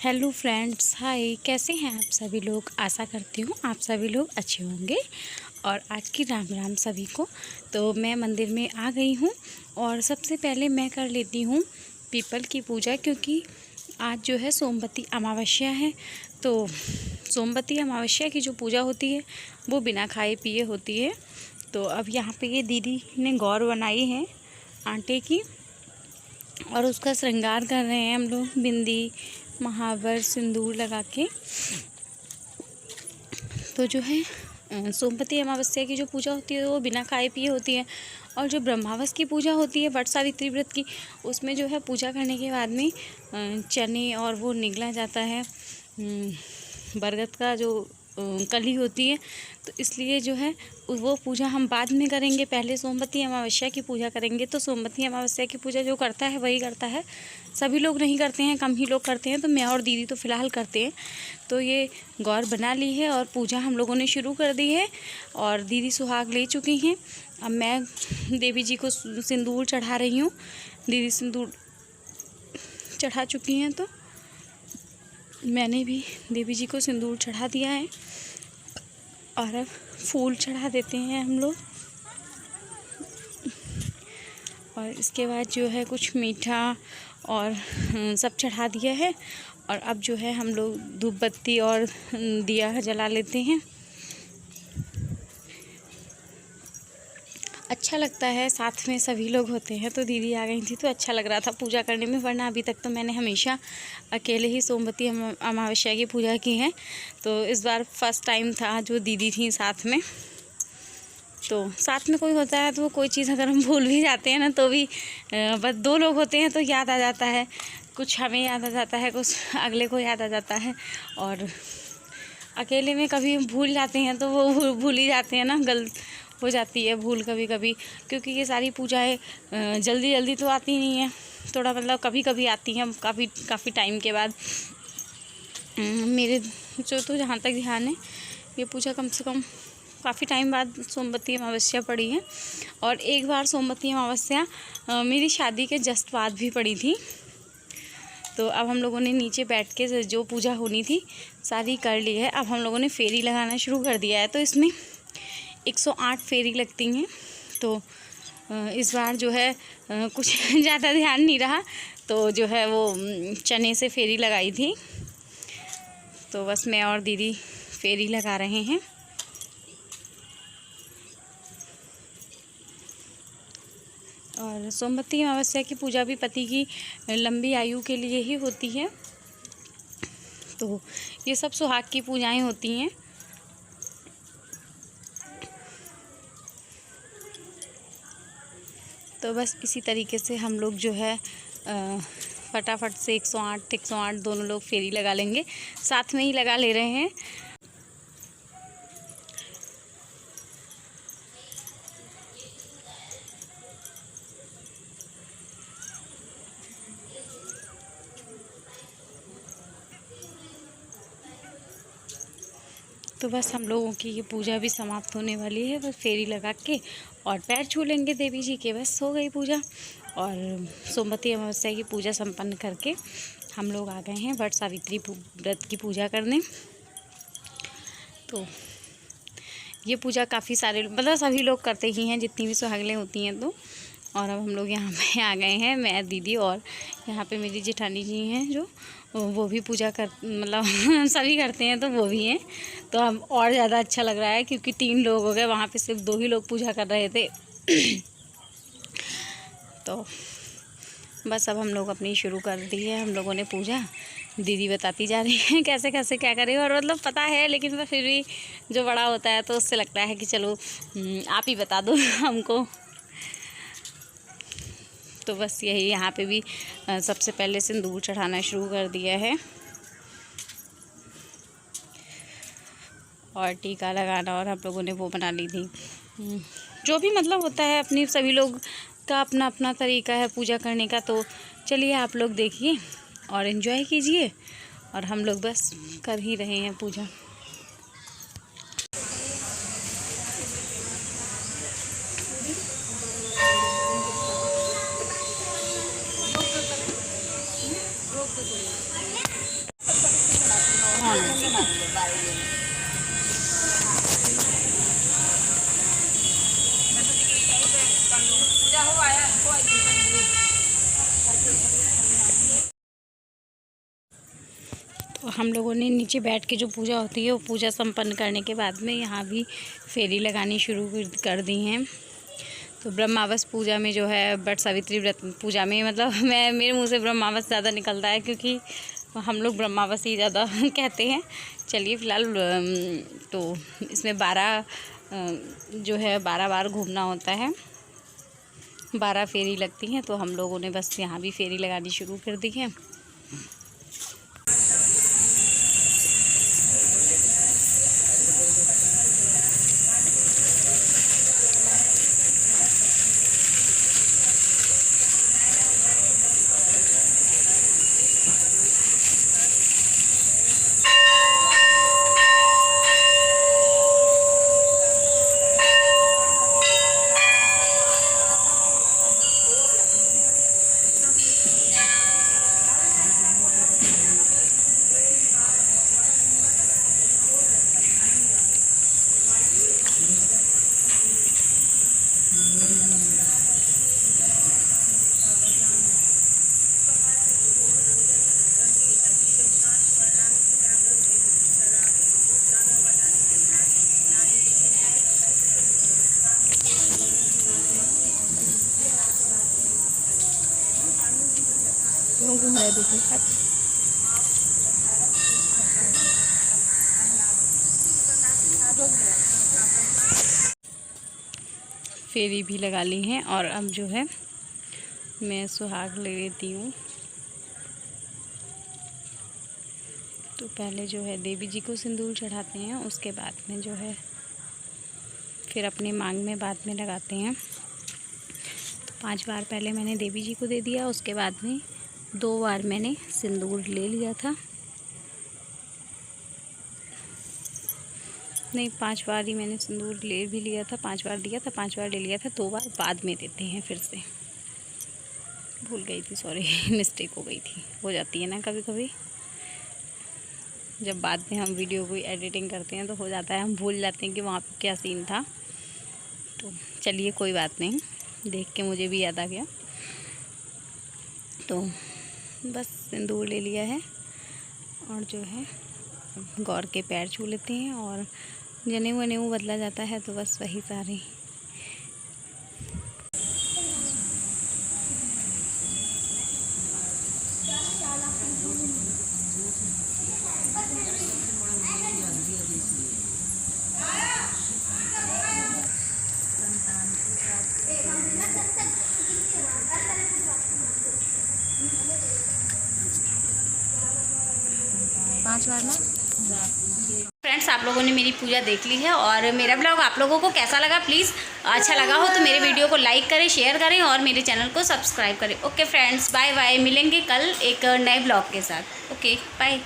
Hello friends, हाय। कैसे हैं आप सभी लोग? आशा करती हूँ आप सभी लोग अच्छे होंगे। और आज की राम राम सभी को। तो मैं मंदिर में आ गई हूँ और सबसे पहले मैं कर लेती हूँ पीपल की पूजा, क्योंकि आज जो है सोमवती अमावस्या है। तो सोमवती अमावस्या की जो पूजा होती है वो बिना खाए पिए होती है। तो अब यहाँ पे ये दीदी ने गौर बनाई है आटे की और उसका श्रृंगार कर रहे हैं हम लोग, बिंदी, महावर, सिंदूर लगा के। तो जो है सोमवती अमावस्या की जो पूजा होती है वो बिना खाए पिए होती है। और जो ब्रह्मावस की पूजा होती है वट सावित्री व्रत की, उसमें जो है पूजा करने के बाद में चने और वो निगला जाता है, बरगद का जो कली होती है। तो इसलिए जो है वो पूजा हम बाद में करेंगे, पहले सोमवती अमावस्या की पूजा करेंगे। तो सोमवती अमावस्या की पूजा जो करता है वही करता है, सभी लोग नहीं करते हैं, कम ही लोग करते हैं। तो मैं और दीदी तो फ़िलहाल करते हैं। तो ये गौर बना ली है और पूजा हम लोगों ने शुरू कर दी है और दीदी सुहाग ले चुकी हैं। अब मैं देवी जी को सिंदूर चढ़ा रही हूँ। दीदी सिंदूर चढ़ा चुकी हैं, तो मैंने भी देवी जी को सिंदूर चढ़ा दिया है। और अब फूल चढ़ा देते हैं हम लोग। और इसके बाद जो है कुछ मीठा और सब चढ़ा दिया है। और अब जो है हम लोग धूप बत्ती और दिया जला लेते हैं। अच्छा लगता है, साथ में सभी लोग होते हैं। तो दीदी आ गई थी तो अच्छा लग रहा था पूजा करने में, वरना अभी तक तो मैंने हमेशा अकेले ही सोमवती अमावस्या की पूजा की है। तो इस बार फर्स्ट टाइम था जो दीदी थी साथ में। तो साथ में कोई होता है तो वो कोई चीज़ अगर हम भूल भी जाते हैं ना तो भी बस दो लोग होते हैं तो याद आ जाता है, कुछ हमें याद आ जाता है, कुछ अगले को याद आ जाता है। और अकेले में कभी भूल जाते हैं तो वो भूल ही जाते हैं ना, गलत हो जाती है भूल कभी कभी। क्योंकि ये सारी पूजाएं जल्दी जल्दी तो आती नहीं है, थोड़ा मतलब कभी कभी आती हैं, काफ़ी टाइम के बाद। मेरे जो तो जहाँ तक ध्यान है ये पूजा कम से कम काफ़ी टाइम बाद सोमवती अमावस्या पड़ी है। और एक बार सोमवती अमावस्या मेरी शादी के जस्ट बाद भी पड़ी थी। तो अब हम लोगों ने नीचे बैठ के जो पूजा होनी थी सारी कर ली है। अब हम लोगों ने फेरी लगाना शुरू कर दिया है। तो इसमें 108 फेरी लगती हैं। तो इस बार जो है कुछ ज़्यादा ध्यान नहीं रहा, तो जो है वो चने से फेरी लगाई थी। तो बस मैं और दीदी फेरी लगा रहे हैं। और सोमवती अमावस्या की पूजा भी पति की लंबी आयु के लिए ही होती है। तो ये सब सुहाग की पूजाएं होती हैं। तो बस इसी तरीके से हम लोग जो है फटाफट से 108 दोनों लोग फेरी लगा लेंगे, साथ में ही लगा ले रहे हैं। तो बस हम लोगों की ये पूजा भी समाप्त होने वाली है। बस फेरी लगा के और पैर छू लेंगे देवी जी के, बस हो गई पूजा। और सोमवती अमावस्या की पूजा संपन्न करके हम लोग आ गए हैं वट सावित्री व्रत की पूजा करने। तो ये पूजा काफ़ी सारे मतलब सभी लोग करते ही हैं, जितनी भी सुहागलें होती हैं। तो और अब हम लोग यहाँ पे आ गए हैं, मैं, दीदी और यहाँ पे मेरी जेठानी जी हैं जो वो भी पूजा कर मतलब सभी करते हैं तो वो भी हैं। तो अब और ज़्यादा अच्छा लग रहा है क्योंकि 3 लोग हो गए, वहाँ पे सिर्फ 2 ही लोग पूजा कर रहे थे। तो बस अब हम लोग अपनी शुरू कर दी है हम लोगों ने पूजा। दीदी बताती जा रही है कैसे कैसे क्या करें, और मतलब पता है लेकिन फिर भी जो बड़ा होता है तो उससे लगता है कि चलो आप ही बता दो हमको। तो बस यही यहाँ पे भी सबसे पहले सिंदूर चढ़ाना शुरू कर दिया है और टीका लगाना, और हम लोगों ने वो बना ली थी। जो भी मतलब होता है अपनी सभी लोग का अपना अपना तरीका है पूजा करने का। तो चलिए आप लोग देखिए और एंजॉय कीजिए, और हम लोग बस कर ही रहे हैं पूजा। तो हम लोगों ने नीचे बैठ के जो पूजा होती है वो पूजा संपन्न करने के बाद में यहाँ भी फेरी लगानी शुरू कर दी हैं। तो ब्रह्मावस पूजा में जो है बट सावित्री व्रत पूजा में मतलब मेरे मुंह से ब्रह्मावस ज़्यादा निकलता है क्योंकि हम लोग ब्रह्मावस ही ज़्यादा कहते हैं। चलिए फ़िलहाल तो इसमें 12 जो है 12 बार घूमना होता है, 12 फेरी लगती हैं। तो हम लोगों ने बस यहाँ भी फेरी लगानी शुरू कर दी है। फेरी भी लगा ली हैं और अब जो है मैं सुहाग ले लेती हूँ। तो पहले जो है देवी जी को सिंदूर चढ़ाते हैं, उसके बाद में जो है फिर अपने मांग में बाद में लगाते हैं। तो 5 बार पहले मैंने देवी जी को दे दिया, उसके बाद में 2 बार मैंने सिंदूर ले लिया था, नहीं 5 बार ही मैंने सिंदूर ले भी लिया था, 5 बार दिया था, 5 बार ले लिया था, 2 बार बाद में देते हैं। फिर से भूल गई थी, सॉरी मिस्टेक हो गई थी, हो जाती है ना कभी कभी, जब बाद में हम वीडियो को एडिटिंग करते हैं तो हो जाता है, हम भूल जाते हैं कि वहाँ पे क्या सीन था। तो चलिए कोई बात नहीं, देख के मुझे भी याद आ गया। तो बस सिंदूर ले लिया है और जो है गौर के पैर छू लेते हैं और जनेऊ बदला जाता है। तो बस वही सारे पाँच बार ना। फ्रेंड्स, आप लोगों ने मेरी पूजा देख ली है और मेरा ब्लॉग आप लोगों को कैसा लगा, प्लीज़ अच्छा लगा हो तो मेरे वीडियो को लाइक करें, शेयर करें और मेरे चैनल को सब्सक्राइब करें। ओके फ्रेंड्स, बाय बाय, मिलेंगे कल एक नए ब्लॉग के साथ। Okay bye.